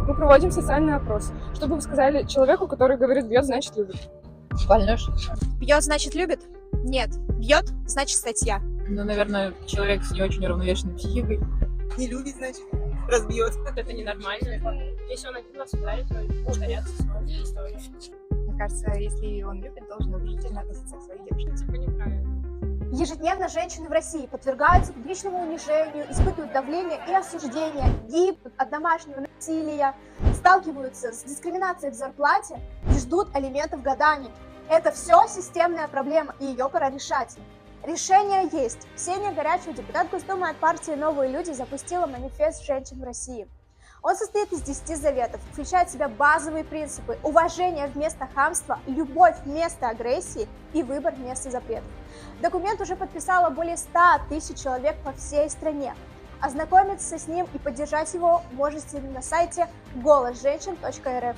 Мы проводим социальный опрос. Что бы вы сказали человеку, который говорит «бьет, значит любит»? Больнешь? Бьет, значит, любит? Нет. Бьет, значит, статья. Ну, наверное, человек с не очень уравновешенной психикой. Не любит, значит, разбьет. Это ненормально. Если он один раз ударит, то повторяться снова история. Мне кажется, если он любит, должен уважительно относиться к своей девушке. Типа неправильно. Ежедневно женщины в России подвергаются публичному унижению, испытывают давление и осуждение, гибнут от домашнего насилия, сталкиваются с дискриминацией в зарплате и ждут алиментов годами. Это все системная проблема, и ее пора решать. Решение есть. Ксения Горячева, депутат Госдумы от партии «Новые люди», запустила манифест женщин в России. Он состоит из 10 заветов, включает в себя базовые принципы: уважение вместо хамства, любовь вместо агрессии и выбор вместо запретов. Документ уже подписало более 100 тысяч человек по всей стране. Ознакомиться с ним и поддержать его можете на сайте голосженщин.рф.